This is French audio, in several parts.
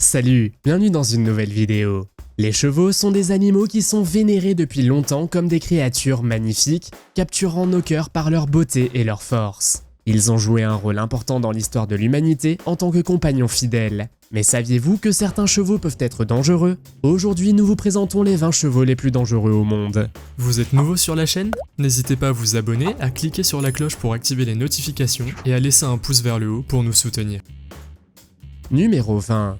Salut, bienvenue dans une nouvelle vidéo. Les chevaux sont des animaux qui sont vénérés depuis longtemps comme des créatures magnifiques, capturant nos cœurs par leur beauté et leur force. Ils ont joué un rôle important dans l'histoire de l'humanité en tant que compagnons fidèles. Mais saviez-vous que certains chevaux peuvent être dangereux? Aujourd'hui, nous vous présentons les 20 chevaux les plus dangereux au monde. Vous êtes nouveau sur la chaîne? N'hésitez pas à vous abonner, à cliquer sur la cloche pour activer les notifications et à laisser un pouce vers le haut pour nous soutenir. Numéro 20.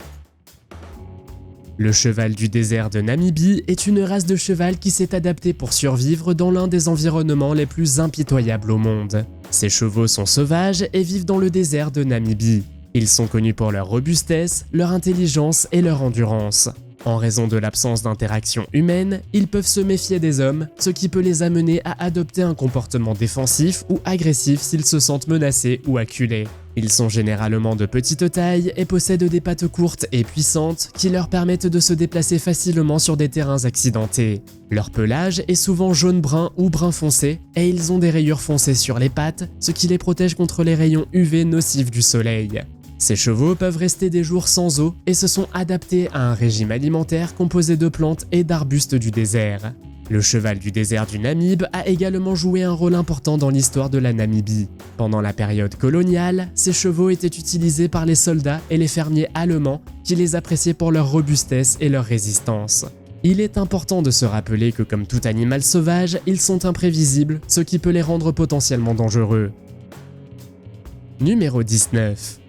Le cheval du désert de Namibie est une race de cheval qui s'est adaptée pour survivre dans l'un des environnements les plus impitoyables au monde. Ces chevaux sont sauvages et vivent dans le désert de Namibie. Ils sont connus pour leur robustesse, leur intelligence et leur endurance. En raison de l'absence d'interaction humaine, ils peuvent se méfier des hommes, ce qui peut les amener à adopter un comportement défensif ou agressif s'ils se sentent menacés ou acculés. Ils sont généralement de petite taille et possèdent des pattes courtes et puissantes qui leur permettent de se déplacer facilement sur des terrains accidentés. Leur pelage est souvent jaune-brun ou brun foncé et ils ont des rayures foncées sur les pattes, ce qui les protège contre les rayons UV nocifs du soleil. Ces chevaux peuvent rester des jours sans eau et se sont adaptés à un régime alimentaire composé de plantes et d'arbustes du désert. Le cheval du désert du Namib a également joué un rôle important dans l'histoire de la Namibie. Pendant la période coloniale, ces chevaux étaient utilisés par les soldats et les fermiers allemands qui les appréciaient pour leur robustesse et leur résistance. Il est important de se rappeler que comme tout animal sauvage, ils sont imprévisibles, ce qui peut les rendre potentiellement dangereux. Numéro 19.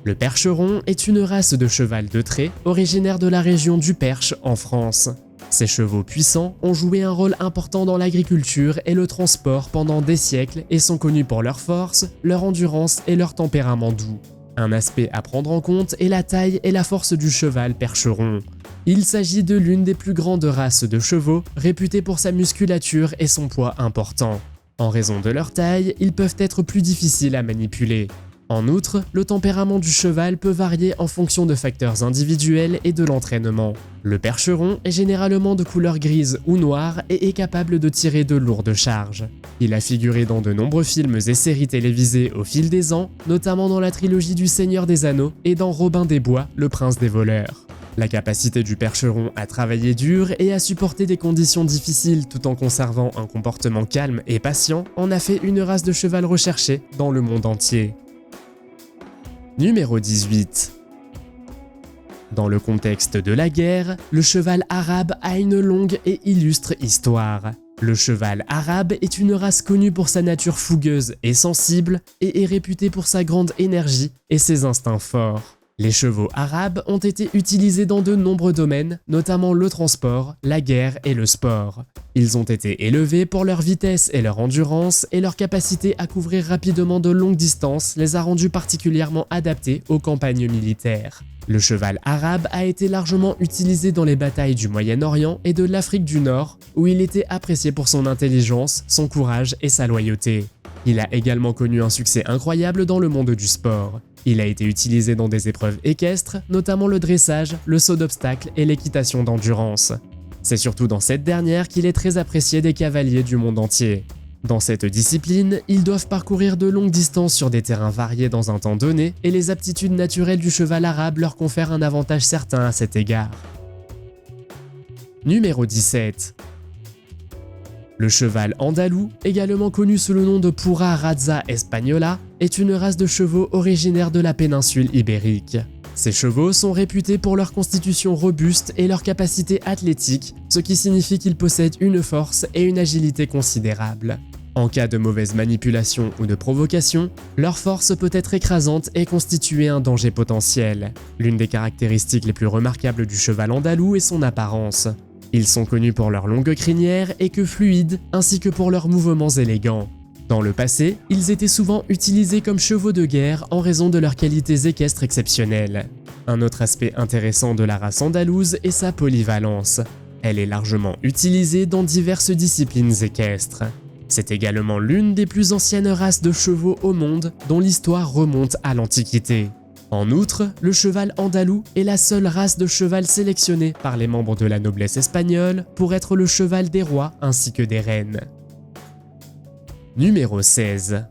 Le percheron est une race de cheval de trait originaire de la région du Perche en France. Ces chevaux puissants ont joué un rôle important dans l'agriculture et le transport pendant des siècles et sont connus pour leur force, leur endurance et leur tempérament doux. Un aspect à prendre en compte est la taille et la force du cheval percheron. Il s'agit de l'une des plus grandes races de chevaux, réputée pour sa musculature et son poids important. En raison de leur taille, ils peuvent être plus difficiles à manipuler. En outre, le tempérament du cheval peut varier en fonction de facteurs individuels et de l'entraînement. Le percheron est généralement de couleur grise ou noire et est capable de tirer de lourdes charges. Il a figuré dans de nombreux films et séries télévisées au fil des ans, notamment dans la trilogie du Seigneur des Anneaux et dans Robin des Bois, le prince des voleurs. La capacité du percheron à travailler dur et à supporter des conditions difficiles tout en conservant un comportement calme et patient en a fait une race de cheval recherchée dans le monde entier. Numéro 18. Dans le contexte de la guerre, le cheval arabe a une longue et illustre histoire. Le cheval arabe est une race connue pour sa nature fougueuse et sensible et est réputée pour sa grande énergie et ses instincts forts. Les chevaux arabes ont été utilisés dans de nombreux domaines, notamment le transport, la guerre et le sport. Ils ont été élevés pour leur vitesse et leur endurance, et leur capacité à couvrir rapidement de longues distances les a rendus particulièrement adaptés aux campagnes militaires. Le cheval arabe a été largement utilisé dans les batailles du Moyen-Orient et de l'Afrique du Nord, où il était apprécié pour son intelligence, son courage et sa loyauté. Il a également connu un succès incroyable dans le monde du sport. Il a été utilisé dans des épreuves équestres, notamment le dressage, le saut d'obstacles et l'équitation d'endurance. C'est surtout dans cette dernière qu'il est très apprécié des cavaliers du monde entier. Dans cette discipline, ils doivent parcourir de longues distances sur des terrains variés dans un temps donné, et les aptitudes naturelles du cheval arabe leur confèrent un avantage certain à cet égard. Numéro 17. Le cheval andalou, également connu sous le nom de Pura Raza Española, est une race de chevaux originaire de la péninsule ibérique. Ces chevaux sont réputés pour leur constitution robuste et leur capacité athlétique, ce qui signifie qu'ils possèdent une force et une agilité considérables. En cas de mauvaise manipulation ou de provocation, leur force peut être écrasante et constituer un danger potentiel. L'une des caractéristiques les plus remarquables du cheval andalou est son apparence. Ils sont connus pour leur longue crinière et queue fluide, ainsi que pour leurs mouvements élégants. Dans le passé, ils étaient souvent utilisés comme chevaux de guerre en raison de leurs qualités équestres exceptionnelles. Un autre aspect intéressant de la race andalouse est sa polyvalence. Elle est largement utilisée dans diverses disciplines équestres. C'est également l'une des plus anciennes races de chevaux au monde, dont l'histoire remonte à l'Antiquité. En outre, le cheval andalou est la seule race de cheval sélectionnée par les membres de la noblesse espagnole pour être le cheval des rois ainsi que des reines. Numéro 16.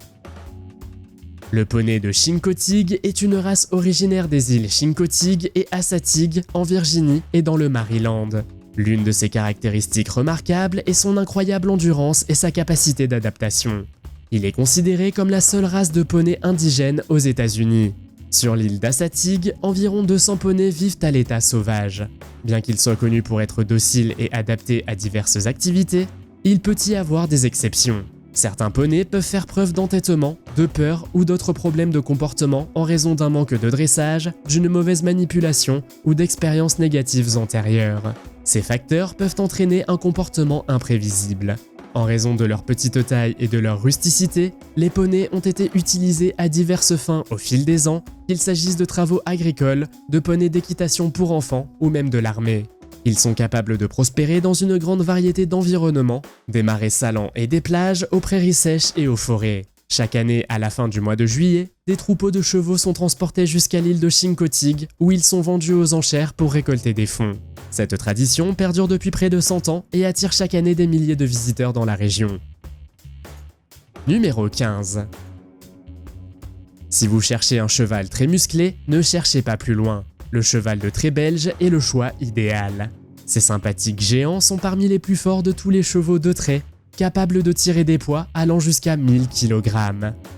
Le poney de Chincoteague est une race originaire des îles Chincoteague et Assateague en Virginie et dans le Maryland. L'une de ses caractéristiques remarquables est son incroyable endurance et sa capacité d'adaptation. Il est considéré comme la seule race de poney indigène aux États-Unis. Sur l'île d'Assateague, environ 200 poneys vivent à l'état sauvage. Bien qu'il soit connu pour être docile et adapté à diverses activités, il peut y avoir des exceptions. Certains poneys peuvent faire preuve d'entêtement, de peur ou d'autres problèmes de comportement en raison d'un manque de dressage, d'une mauvaise manipulation ou d'expériences négatives antérieures. Ces facteurs peuvent entraîner un comportement imprévisible. En raison de leur petite taille et de leur rusticité, les poneys ont été utilisés à diverses fins au fil des ans, qu'il s'agisse de travaux agricoles, de poneys d'équitation pour enfants ou même de l'armée. Ils sont capables de prospérer dans une grande variété d'environnements, des marais salants et des plages, aux prairies sèches et aux forêts. Chaque année, à la fin du mois de juillet, des troupeaux de chevaux sont transportés jusqu'à l'île de Chincoteague où ils sont vendus aux enchères pour récolter des fonds. Cette tradition perdure depuis près de 100 ans et attire chaque année des milliers de visiteurs dans la région. Numéro 15. Si vous cherchez un cheval très musclé, ne cherchez pas plus loin. Le cheval de trait belge est le choix idéal. Ces sympathiques géants sont parmi les plus forts de tous les chevaux de trait, capables de tirer des poids allant jusqu'à 1000 kg.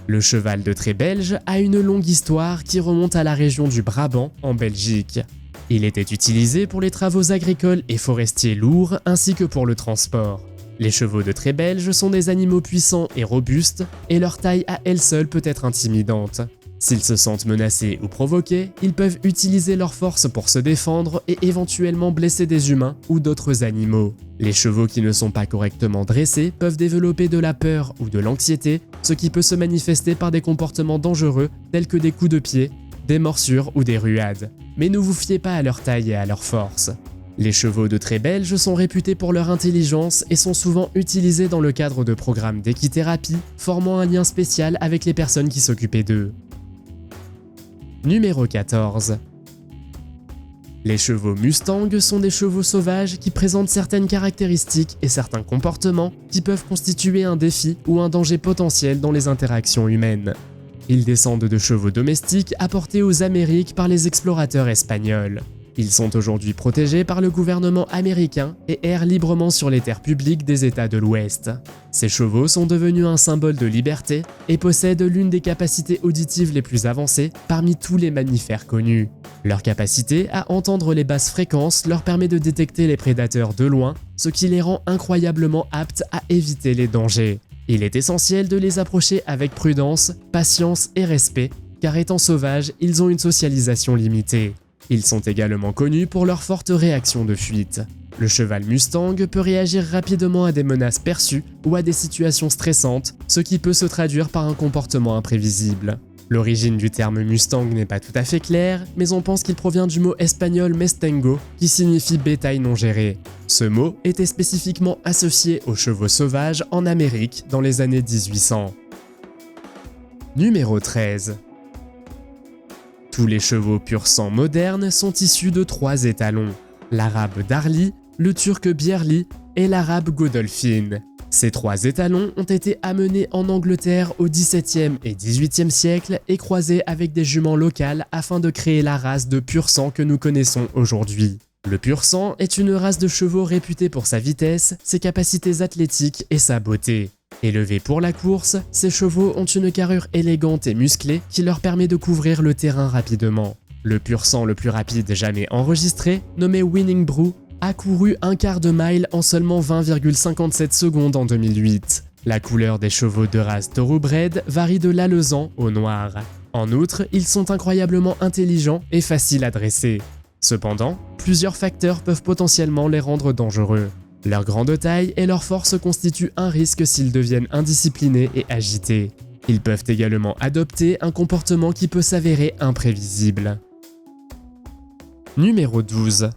Le cheval de trait belge a une longue histoire qui remonte à la région du Brabant en Belgique. Il était utilisé pour les travaux agricoles et forestiers lourds ainsi que pour le transport. Les chevaux de trait belges sont des animaux puissants et robustes et leur taille à elle seule peut être intimidante. S'ils se sentent menacés ou provoqués, ils peuvent utiliser leur force pour se défendre et éventuellement blesser des humains ou d'autres animaux. Les chevaux qui ne sont pas correctement dressés peuvent développer de la peur ou de l'anxiété, ce qui peut se manifester par des comportements dangereux tels que des coups de pied, des morsures ou des ruades. Mais ne vous fiez pas à leur taille et à leur force. Les chevaux de trait belges sont réputés pour leur intelligence et sont souvent utilisés dans le cadre de programmes d'équithérapie, formant un lien spécial avec les personnes qui s'occupaient d'eux. Numéro 14. Les chevaux Mustang sont des chevaux sauvages qui présentent certaines caractéristiques et certains comportements qui peuvent constituer un défi ou un danger potentiel dans les interactions humaines. Ils descendent de chevaux domestiques apportés aux Amériques par les explorateurs espagnols. Ils sont aujourd'hui protégés par le gouvernement américain et errent librement sur les terres publiques des États de l'Ouest. Ces chevaux sont devenus un symbole de liberté et possèdent l'une des capacités auditives les plus avancées parmi tous les mammifères connus. Leur capacité à entendre les basses fréquences leur permet de détecter les prédateurs de loin, ce qui les rend incroyablement aptes à éviter les dangers. Il est essentiel de les approcher avec prudence, patience et respect, car étant sauvages, ils ont une socialisation limitée. Ils sont également connus pour leur forte réaction de fuite. Le cheval Mustang peut réagir rapidement à des menaces perçues ou à des situations stressantes, ce qui peut se traduire par un comportement imprévisible. L'origine du terme Mustang n'est pas tout à fait claire, mais on pense qu'il provient du mot espagnol mestengo, qui signifie bétail non géré. Ce mot était spécifiquement associé aux chevaux sauvages en Amérique dans les années 1800. Numéro 13. Tous les chevaux pur sang modernes sont issus de 3 étalons, l'arabe Darli, le turc Bierli et l'arabe Godolphin. Ces 3 étalons ont été amenés en Angleterre au XVIIe et XVIIIe siècle et croisés avec des juments locales afin de créer la race de pur sang que nous connaissons aujourd'hui. Le pur sang est une race de chevaux réputée pour sa vitesse, ses capacités athlétiques et sa beauté. Élevés pour la course, ces chevaux ont une carrure élégante et musclée qui leur permet de couvrir le terrain rapidement. Le pur sang le plus rapide jamais enregistré, nommé Winning Brew, a couru un quart de mile en seulement 20,57 secondes en 2008. La couleur des chevaux de race thoroughbred varie de l'alezan au noir. En outre, ils sont incroyablement intelligents et faciles à dresser. Cependant, plusieurs facteurs peuvent potentiellement les rendre dangereux. Leur grande taille et leur force constituent un risque s'ils deviennent indisciplinés et agités. Ils peuvent également adopter un comportement qui peut s'avérer imprévisible. Numéro 12.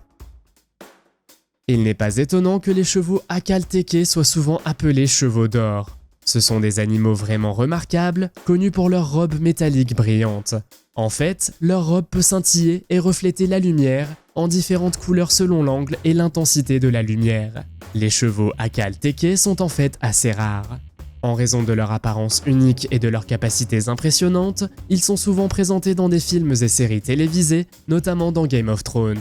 Il n'est pas étonnant que les chevaux Akhal-Teke soient souvent appelés chevaux d'or. Ce sont des animaux vraiment remarquables, connus pour leur robe métallique brillante. En fait, leur robe peut scintiller et refléter la lumière en différentes couleurs selon l'angle et l'intensité de la lumière. Les chevaux Akhal-Teke sont en fait assez rares. En raison de leur apparence unique et de leurs capacités impressionnantes, ils sont souvent présentés dans des films et séries télévisées, notamment dans Game of Thrones.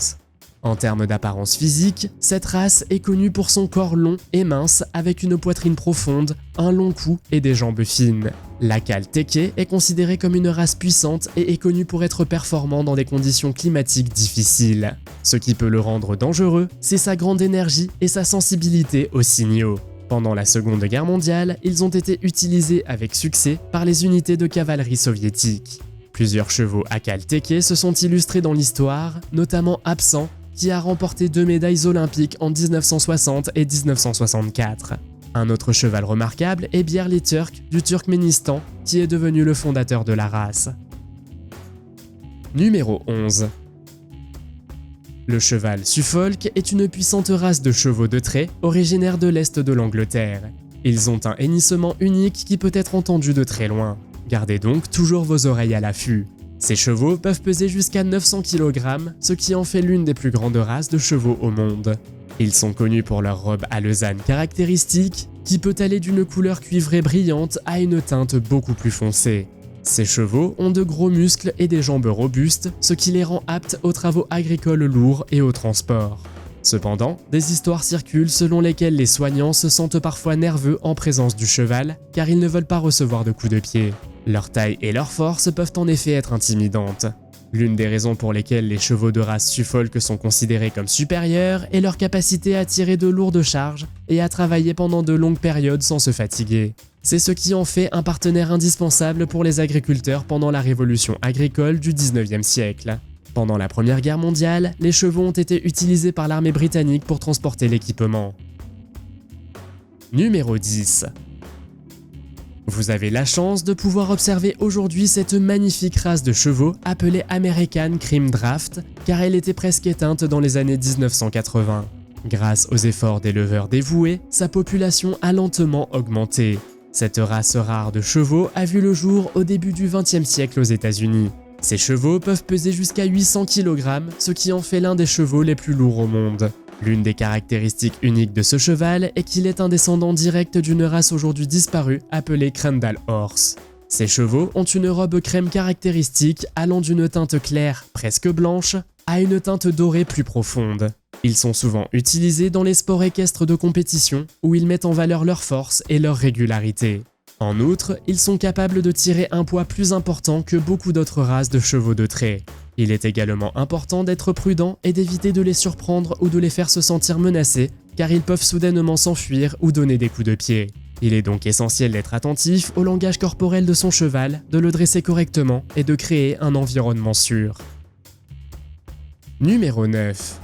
En termes d'apparence physique, cette race est connue pour son corps long et mince avec une poitrine profonde, un long cou et des jambes fines. L'Akal Teke est considéré comme une race puissante et est connu pour être performant dans des conditions climatiques difficiles. Ce qui peut le rendre dangereux, c'est sa grande énergie et sa sensibilité aux signaux. Pendant la Seconde Guerre mondiale, ils ont été utilisés avec succès par les unités de cavalerie soviétiques. Plusieurs chevaux Akal Teke se sont illustrés dans l'histoire, notamment Absan, qui a remporté 2 médailles olympiques en 1960 et 1964. Un autre cheval remarquable est Bierli Turk du Turkménistan, qui est devenu le fondateur de la race. Numéro 11. Le cheval Suffolk est une puissante race de chevaux de trait originaire de l'Est de l'Angleterre. Ils ont un hennissement unique qui peut être entendu de très loin. Gardez donc toujours vos oreilles à l'affût. Ces chevaux peuvent peser jusqu'à 900 kg, ce qui en fait l'une des plus grandes races de chevaux au monde. Ils sont connus pour leur robe alezane caractéristique, qui peut aller d'une couleur cuivrée brillante à une teinte beaucoup plus foncée. Ces chevaux ont de gros muscles et des jambes robustes, ce qui les rend aptes aux travaux agricoles lourds et au transport. Cependant, des histoires circulent selon lesquelles les soignants se sentent parfois nerveux en présence du cheval, car ils ne veulent pas recevoir de coups de pied. Leur taille et leur force peuvent en effet être intimidantes. L'une des raisons pour lesquelles les chevaux de race Suffolk sont considérés comme supérieurs est leur capacité à tirer de lourdes charges et à travailler pendant de longues périodes sans se fatiguer. C'est ce qui en fait un partenaire indispensable pour les agriculteurs pendant la révolution agricole du 19e siècle. Pendant la Première Guerre mondiale, les chevaux ont été utilisés par l'armée britannique pour transporter l'équipement. Numéro 10. Vous avez la chance de pouvoir observer aujourd'hui cette magnifique race de chevaux appelée American Cream Draft, car elle était presque éteinte dans les années 1980. Grâce aux efforts d'éleveurs dévoués, sa population a lentement augmenté. Cette race rare de chevaux a vu le jour au début du XXe siècle aux États-Unis. Ces chevaux peuvent peser jusqu'à 800 kg, ce qui en fait l'un des chevaux les plus lourds au monde. L'une des caractéristiques uniques de ce cheval est qu'il est un descendant direct d'une race aujourd'hui disparue appelée Crandall Horse. Ces chevaux ont une robe crème caractéristique allant d'une teinte claire, presque blanche, à une teinte dorée plus profonde. Ils sont souvent utilisés dans les sports équestres de compétition où ils mettent en valeur leur force et leur régularité. En outre, ils sont capables de tirer un poids plus important que beaucoup d'autres races de chevaux de trait. Il est également important d'être prudent et d'éviter de les surprendre ou de les faire se sentir menacés, car ils peuvent soudainement s'enfuir ou donner des coups de pied. Il est donc essentiel d'être attentif au langage corporel de son cheval, de le dresser correctement et de créer un environnement sûr. Numéro 9.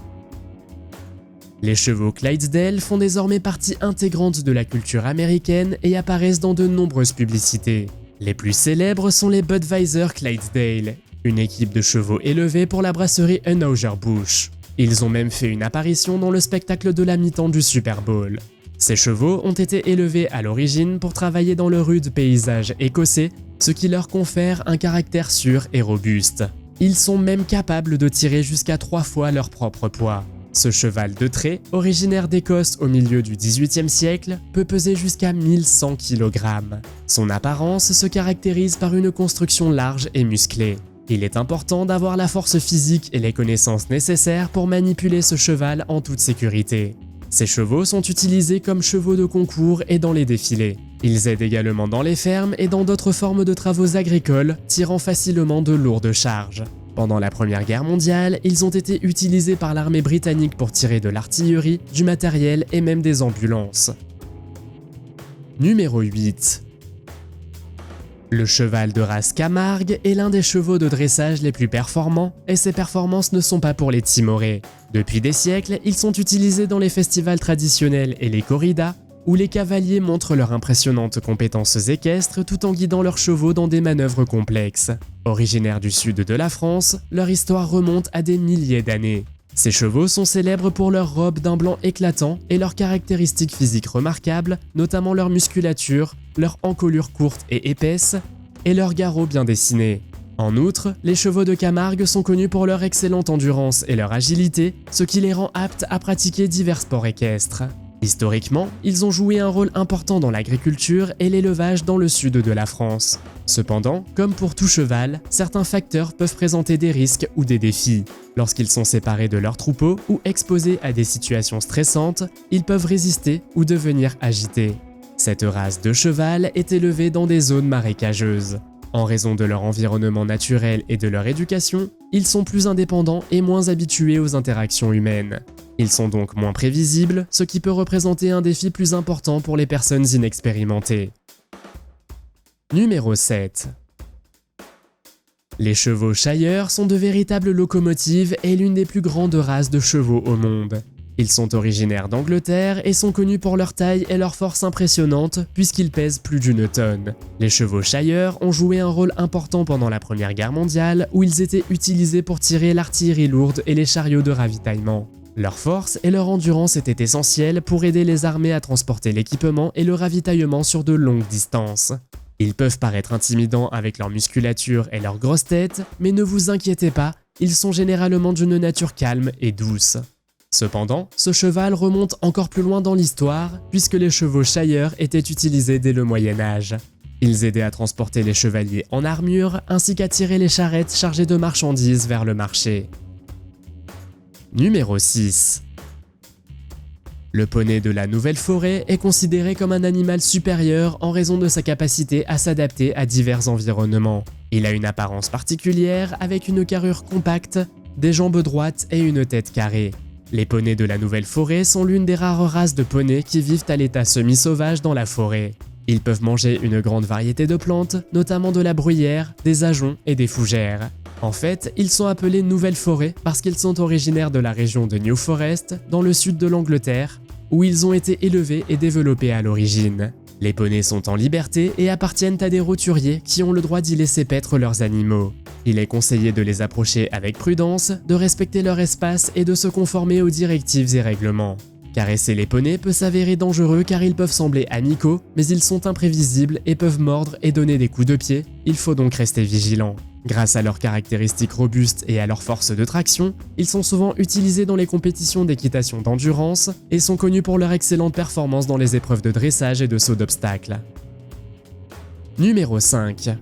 Les chevaux Clydesdale font désormais partie intégrante de la culture américaine et apparaissent dans de nombreuses publicités. Les plus célèbres sont les Budweiser Clydesdale, une équipe de chevaux élevés pour la brasserie Anheuser-Busch. Ils ont même fait une apparition dans le spectacle de la mi-temps du Super Bowl. Ces chevaux ont été élevés à l'origine pour travailler dans le rude paysage écossais, ce qui leur confère un caractère sûr et robuste. Ils sont même capables de tirer jusqu'à 3 fois leur propre poids. Ce cheval de trait, originaire d'Écosse au milieu du XVIIIe siècle, peut peser jusqu'à 1100 kg. Son apparence se caractérise par une construction large et musclée. Il est important d'avoir la force physique et les connaissances nécessaires pour manipuler ce cheval en toute sécurité. Ces chevaux sont utilisés comme chevaux de concours et dans les défilés. Ils aident également dans les fermes et dans d'autres formes de travaux agricoles, tirant facilement de lourdes charges. Pendant la Première Guerre mondiale, ils ont été utilisés par l'armée britannique pour tirer de l'artillerie, du matériel et même des ambulances. Numéro 8. Le cheval de race Camargue est l'un des chevaux de dressage les plus performants et ses performances ne sont pas pour les timorés. Depuis des siècles, ils sont utilisés dans les festivals traditionnels et les corridas, où les cavaliers montrent leurs impressionnantes compétences équestres tout en guidant leurs chevaux dans des manœuvres complexes. Originaires du sud de la France, leur histoire remonte à des milliers d'années. Ces chevaux sont célèbres pour leur robe d'un blanc éclatant et leurs caractéristiques physiques remarquables, notamment leur musculature, leur encolure courte et épaisse, et leurs garrots bien dessinés. En outre, les chevaux de Camargue sont connus pour leur excellente endurance et leur agilité, ce qui les rend aptes à pratiquer divers sports équestres. Historiquement, ils ont joué un rôle important dans l'agriculture et l'élevage dans le sud de la France. Cependant, comme pour tout cheval, certains facteurs peuvent présenter des risques ou des défis. Lorsqu'ils sont séparés de leur troupeau ou exposés à des situations stressantes, ils peuvent résister ou devenir agités. Cette race de cheval est élevée dans des zones marécageuses. En raison de leur environnement naturel et de leur éducation, ils sont plus indépendants et moins habitués aux interactions humaines. Ils sont donc moins prévisibles, ce qui peut représenter un défi plus important pour les personnes inexpérimentées. Numéro 7. Les chevaux Shire sont de véritables locomotives et l'une des plus grandes races de chevaux au monde. Ils sont originaires d'Angleterre et sont connus pour leur taille et leur force impressionnante puisqu'ils pèsent plus d'1 tonne. Les chevaux Shire ont joué un rôle important pendant la Première Guerre mondiale où ils étaient utilisés pour tirer l'artillerie lourde et les chariots de ravitaillement. Leur force et leur endurance étaient essentielles pour aider les armées à transporter l'équipement et le ravitaillement sur de longues distances. Ils peuvent paraître intimidants avec leur musculature et leur grosse tête, mais ne vous inquiétez pas, ils sont généralement d'une nature calme et douce. Cependant, ce cheval remonte encore plus loin dans l'histoire, puisque les chevaux Shire étaient utilisés dès le Moyen-Âge. Ils aidaient à transporter les chevaliers en armure, ainsi qu'à tirer les charrettes chargées de marchandises vers le marché. Numéro 6. Le poney de la Nouvelle-Forêt est considéré comme un animal supérieur en raison de sa capacité à s'adapter à divers environnements. Il a une apparence particulière avec une carrure compacte, des jambes droites et une tête carrée. Les poneys de la Nouvelle-Forêt sont l'une des rares races de poneys qui vivent à l'état semi-sauvage dans la forêt. Ils peuvent manger une grande variété de plantes, notamment de la bruyère, des ajoncs et des fougères. En fait, ils sont appelés Nouvelle-Forêt parce qu'ils sont originaires de la région de New Forest, dans le sud de l'Angleterre, où ils ont été élevés et développés à l'origine. Les poneys sont en liberté et appartiennent à des roturiers qui ont le droit d'y laisser paître leurs animaux. Il est conseillé de les approcher avec prudence, de respecter leur espace et de se conformer aux directives et règlements. Caresser les poneys peut s'avérer dangereux car ils peuvent sembler amicaux, mais ils sont imprévisibles et peuvent mordre et donner des coups de pied, il faut donc rester vigilant. Grâce à leurs caractéristiques robustes et à leur force de traction, ils sont souvent utilisés dans les compétitions d'équitation d'endurance et sont connus pour leur excellente performance dans les épreuves de dressage et de saut d'obstacles. Numéro 5.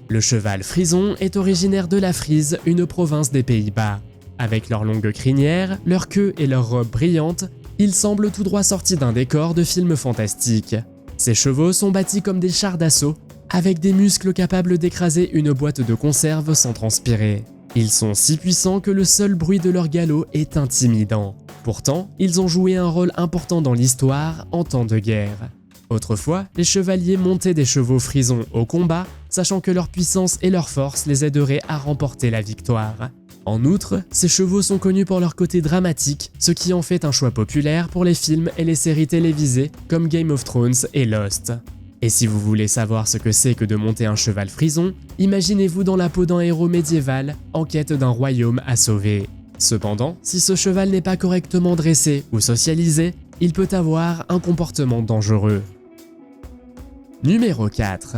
Le cheval frison est originaire de la Frise, une province des Pays-Bas. Avec leurs longues crinières, leur queue et leurs robes brillantes, ils semblent tout droit sortis d'un décor de film fantastique. Ces chevaux sont bâtis comme des chars d'assaut, avec des muscles capables d'écraser une boîte de conserve sans transpirer. Ils sont si puissants que le seul bruit de leur galop est intimidant. Pourtant, ils ont joué un rôle important dans l'histoire en temps de guerre. Autrefois, les chevaliers montaient des chevaux frisons au combat, sachant que leur puissance et leur force les aideraient à remporter la victoire. En outre, ces chevaux sont connus pour leur côté dramatique, ce qui en fait un choix populaire pour les films et les séries télévisées comme Game of Thrones et Lost. Et si vous voulez savoir ce que c'est que de monter un cheval frison, imaginez-vous dans la peau d'un héros médiéval en quête d'un royaume à sauver. Cependant, si ce cheval n'est pas correctement dressé ou socialisé, il peut avoir un comportement dangereux. Numéro 4.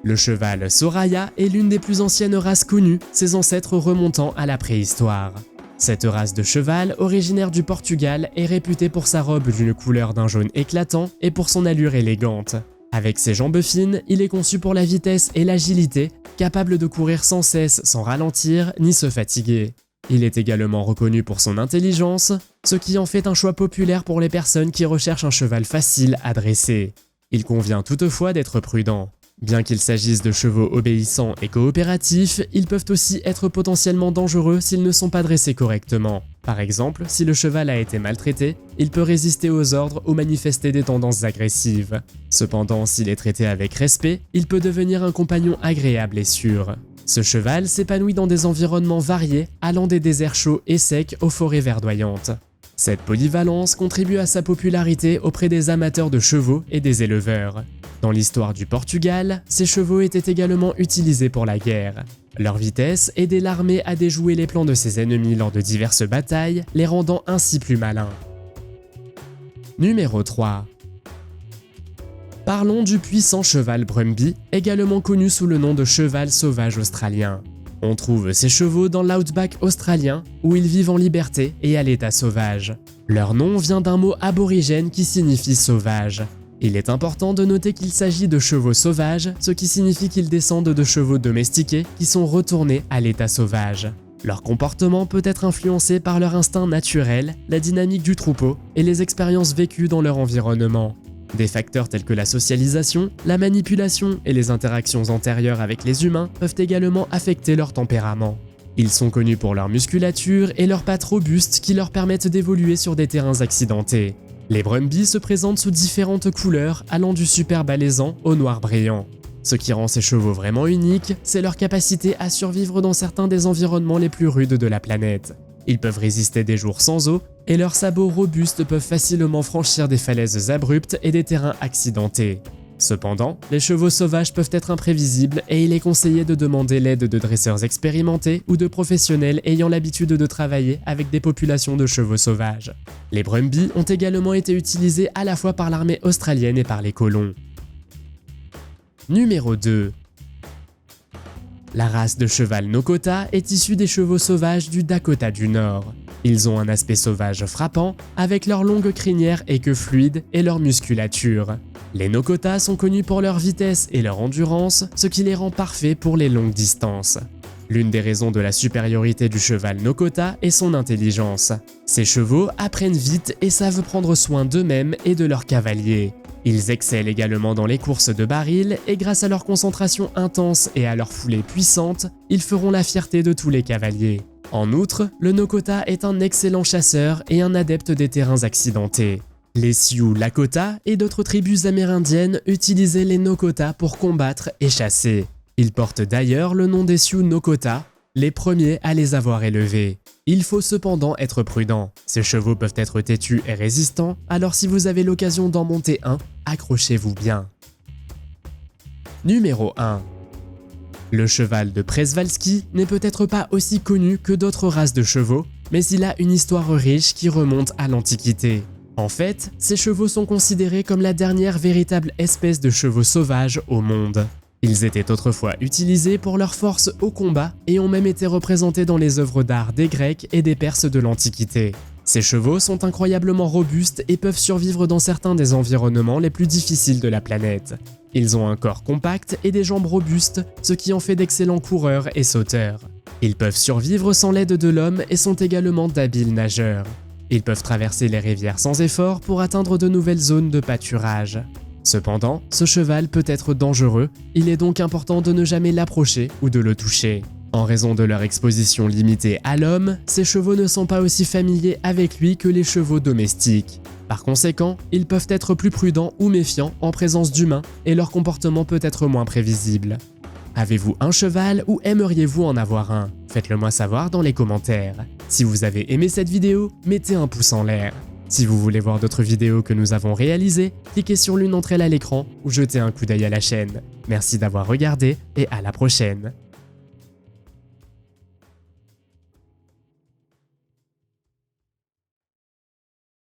Le cheval Soraya est l'une des plus anciennes races connues, ses ancêtres remontant à la préhistoire. Cette race de cheval, originaire du Portugal, est réputée pour sa robe d'une couleur d'un jaune éclatant et pour son allure élégante. Avec ses jambes fines, il est conçu pour la vitesse et l'agilité, capable de courir sans cesse sans ralentir ni se fatiguer. Il est également reconnu pour son intelligence, ce qui en fait un choix populaire pour les personnes qui recherchent un cheval facile à dresser. Il convient toutefois d'être prudent. Bien qu'il s'agisse de chevaux obéissants et coopératifs, ils peuvent aussi être potentiellement dangereux s'ils ne sont pas dressés correctement. Par exemple, si le cheval a été maltraité, il peut résister aux ordres ou manifester des tendances agressives. Cependant, s'il est traité avec respect, il peut devenir un compagnon agréable et sûr. Ce cheval s'épanouit dans des environnements variés, allant des déserts chauds et secs aux forêts verdoyantes. Cette polyvalence contribue à sa popularité auprès des amateurs de chevaux et des éleveurs. Dans l'histoire du Portugal, ces chevaux étaient également utilisés pour la guerre. Leur vitesse aidait l'armée à déjouer les plans de ses ennemis lors de diverses batailles, les rendant ainsi plus malins. Numéro 3. Parlons du puissant cheval Brumby, également connu sous le nom de cheval sauvage australien. On trouve ces chevaux dans l'outback australien où ils vivent en liberté et à l'état sauvage. Leur nom vient d'un mot aborigène qui signifie sauvage. Il est important de noter qu'il s'agit de chevaux sauvages, ce qui signifie qu'ils descendent de chevaux domestiqués qui sont retournés à l'état sauvage. Leur comportement peut être influencé par leur instinct naturel, la dynamique du troupeau et les expériences vécues dans leur environnement. Des facteurs tels que la socialisation, la manipulation et les interactions antérieures avec les humains peuvent également affecter leur tempérament. Ils sont connus pour leur musculature et leurs pattes robustes qui leur permettent d'évoluer sur des terrains accidentés. Les Brumbies se présentent sous différentes couleurs allant du superbe alezan au noir brillant. Ce qui rend ces chevaux vraiment uniques, c'est leur capacité à survivre dans certains des environnements les plus rudes de la planète. Ils peuvent résister des jours sans eau et leurs sabots robustes peuvent facilement franchir des falaises abruptes et des terrains accidentés. Cependant, les chevaux sauvages peuvent être imprévisibles et il est conseillé de demander l'aide de dresseurs expérimentés ou de professionnels ayant l'habitude de travailler avec des populations de chevaux sauvages. Les Brumbies ont également été utilisés à la fois par l'armée australienne et par les colons. Numéro 2. La race de cheval Nokota est issue des chevaux sauvages du Dakota du Nord. Ils ont un aspect sauvage frappant, avec leur longue crinière et queue fluide et leur musculature. Les Nokota sont connus pour leur vitesse et leur endurance, ce qui les rend parfaits pour les longues distances. L'une des raisons de la supériorité du cheval Nokota est son intelligence. Ces chevaux apprennent vite et savent prendre soin d'eux-mêmes et de leurs cavaliers. Ils excellent également dans les courses de baril et grâce à leur concentration intense et à leur foulée puissante, ils feront la fierté de tous les cavaliers. En outre, le Nokota est un excellent chasseur et un adepte des terrains accidentés. Les Sioux Lakota et d'autres tribus amérindiennes utilisaient les Nokota pour combattre et chasser. Ils portent d'ailleurs le nom des Sioux Nokota, les premiers à les avoir élevés. Il faut cependant être prudent, ces chevaux peuvent être têtus et résistants, alors si vous avez l'occasion d'en monter un, accrochez-vous bien. Numéro 1. Le cheval de Przewalski n'est peut-être pas aussi connu que d'autres races de chevaux, mais il a une histoire riche qui remonte à l'Antiquité. En fait, ces chevaux sont considérés comme la dernière véritable espèce de chevaux sauvages au monde. Ils étaient autrefois utilisés pour leur force au combat et ont même été représentés dans les œuvres d'art des Grecs et des Perses de l'Antiquité. Ces chevaux sont incroyablement robustes et peuvent survivre dans certains des environnements les plus difficiles de la planète. Ils ont un corps compact et des jambes robustes, ce qui en fait d'excellents coureurs et sauteurs. Ils peuvent survivre sans l'aide de l'homme et sont également d'habiles nageurs. Ils peuvent traverser les rivières sans effort pour atteindre de nouvelles zones de pâturage. Cependant, ce cheval peut être dangereux, il est donc important de ne jamais l'approcher ou de le toucher. En raison de leur exposition limitée à l'homme, ces chevaux ne sont pas aussi familiers avec lui que les chevaux domestiques. Par conséquent, ils peuvent être plus prudents ou méfiants en présence d'humains et leur comportement peut être moins prévisible. Avez-vous un cheval ou aimeriez-vous en avoir un? Faites-le moi savoir dans les commentaires. Si vous avez aimé cette vidéo, mettez un pouce en l'air. Si vous voulez voir d'autres vidéos que nous avons réalisées, cliquez sur l'une d'entre elles à l'écran ou jetez un coup d'œil à la chaîne. Merci d'avoir regardé et à la prochaine.